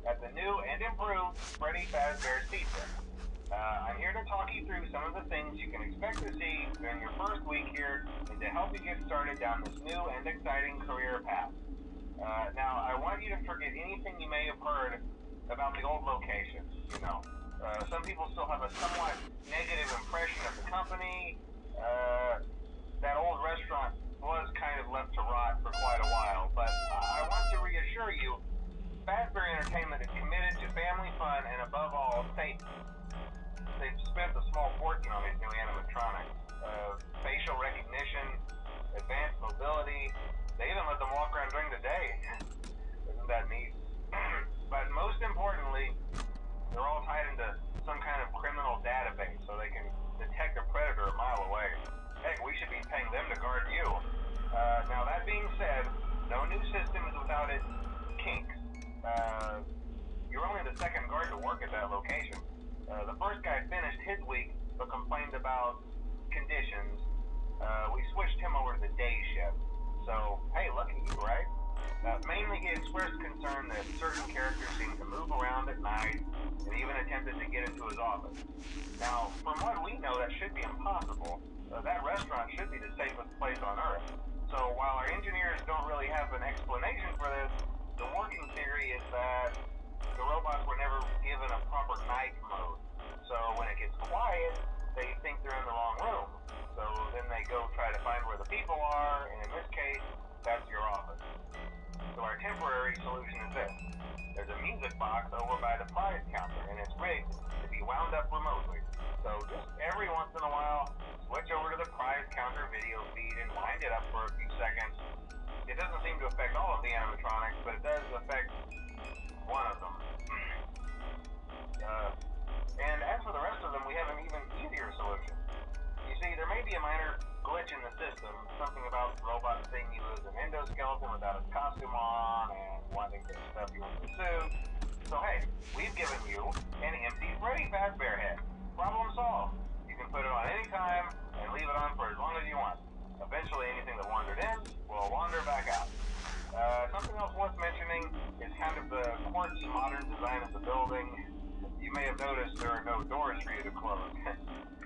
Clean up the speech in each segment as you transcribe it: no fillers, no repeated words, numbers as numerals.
at the new and improved Freddy Fazbear's Pizza. I'm here to talk you through some of the things you can expect to see during your first week here and to help you get started down this new and exciting career path. Now, I want you to forget anything you may have heard about the old location. Some people still have a somewhat negative impression of the company. That old restaurant was kind of left to rot for quite a while, but I want to reassure you, Fazbear Entertainment is committed to family fun and above all, safety. They've spent a small fortune on these new animatronics. Facial recognition, advanced mobility, they even let them walk around during the day. Isn't that neat? But most importantly, they're all tied into some kind of criminal database so they can detect a predator a mile away. Heck, we should be paying them to guard you. Now that being said, no new system is without its kinks. You're only the second guard to work at that location. The first guy finished his week but complained about conditions. We switched him over to the day shift. So, hey, lucky you, right? Mainly he expressed concern that certain characters seem to move around at night and even attempted to get into his office. Now, from what we know, that should be impossible. That restaurant should be the safest place on Earth. So while our engineers don't really have an explanation for this, the working theory is that the robots were never given a proper night mode. So when it gets quiet, they think they're in the wrong room. So then they go try to find where the people are, and in this case, that's your office. So our temporary solution is this. There's a music box over by the prize counter, and it's rigged to be wound up remotely. So just every once in a while, switch over to the prize counter video feed and wind it up for a few seconds. It doesn't seem to affect all of the animatronics, but it does affect one of them. And as for the rest of them, we have an even easier solution. You see, there may be a minor glitch in the system, something about the robot seeing you as an endoskeleton without a costume on and wanting to stuff you into the suit. So hey, we've given you an empty Freddy Fazbear head. Problem solved. You can put it on any time and leave it on for as long as you want. Eventually anything that wandered in will wander back out. Something else worth mentioning is kind of the quirky modern design of the building. You may have noticed there are no doors for you to close.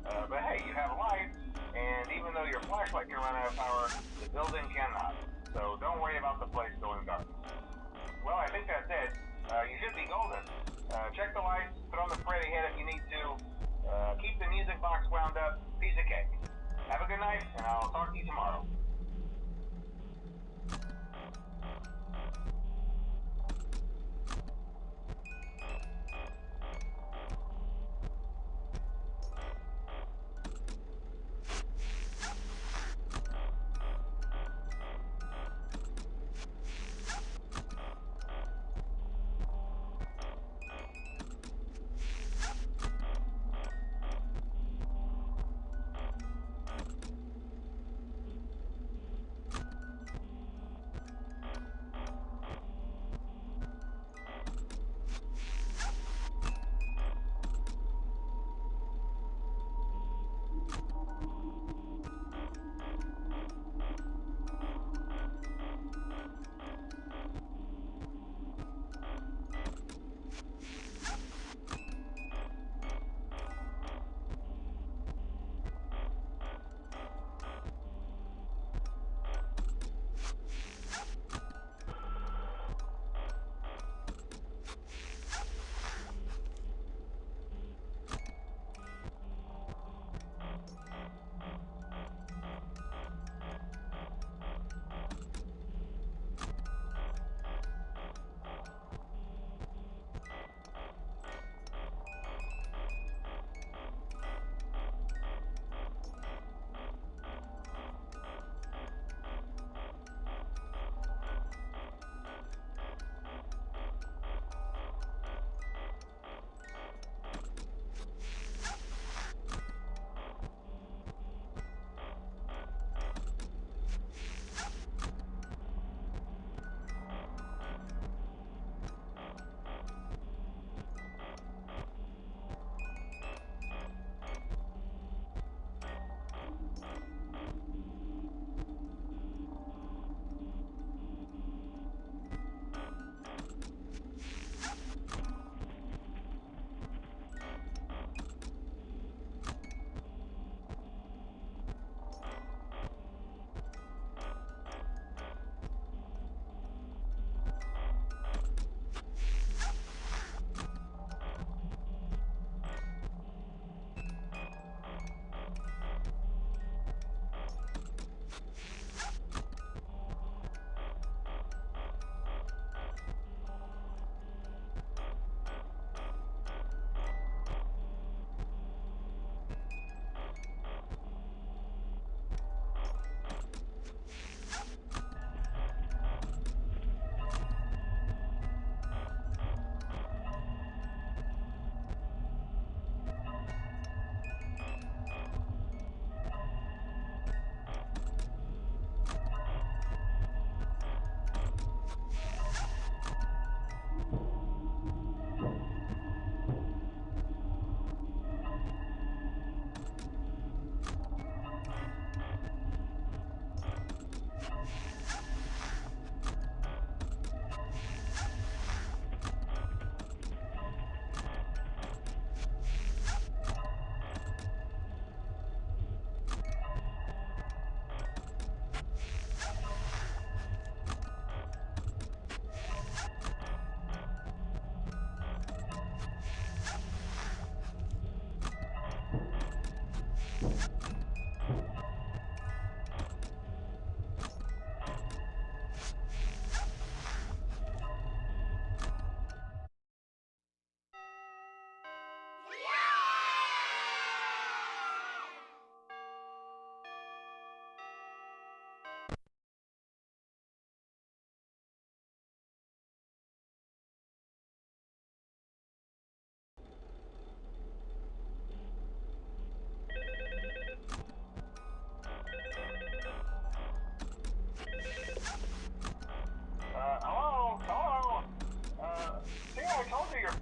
But hey, you have lights, and even though your flashlight can run out of power, the building cannot. So don't worry about the place going dark. Well, I think that's it. You should be golden. Check the lights, put on the Freddy head if you need to. Keep the music box wound up. Piece of cake. Have a good night, and I'll talk to you tomorrow.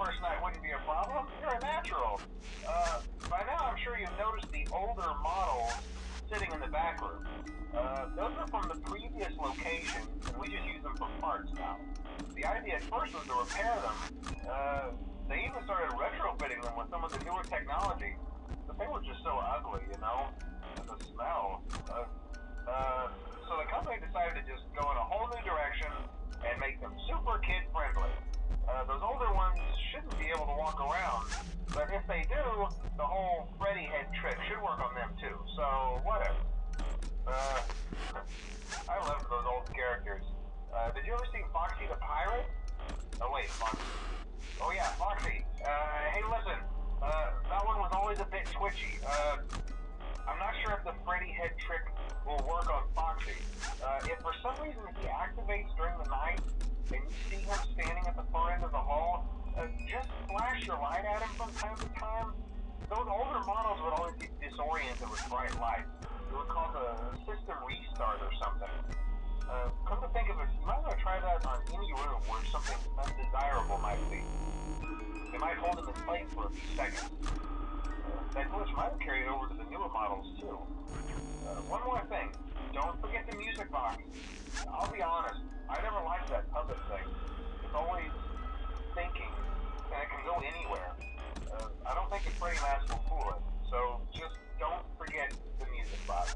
first night wouldn't be a problem. You're a natural. By now I'm sure you've noticed the older models sitting in the back room. Those are from the previous location, and we just use them for parts now. The idea at first was to repair them. They even started retrofitting them with some of the newer technology, but they were just so ugly, you know? And the smell. So the company decided to just go in a whole new direction and make them super kid-friendly. Those older ones shouldn't be able to walk around, but if they do, the whole Freddy head trick should work on them too, so whatever. I love those old characters. Did you ever see Foxy the Pirate? Oh wait, Foxy. Oh yeah, Foxy. Hey listen, that one was always a bit twitchy. I'm not sure if the Freddy head trick will work on Foxy. If for some reason he activates during the night, and you see him standing at the far end of the hall, just flash your light at him from time to time. Those older models would always get disoriented with bright lights. It would cause a system restart or something. Come to think of it, you might want to try that on any room where something undesirable might be. It might hold him in place for a few seconds. That glitch might have carried over to the newer models too. One more thing, don't forget the music box. I'll be honest, I never liked that puppet thing. It's always thinking, and it can go anywhere. I don't think the Freddy mask will fool it, so just don't forget the music box.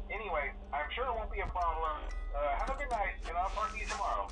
Anyway, I'm sure it won't be a problem. Have a good night, and I'll talk to you tomorrow.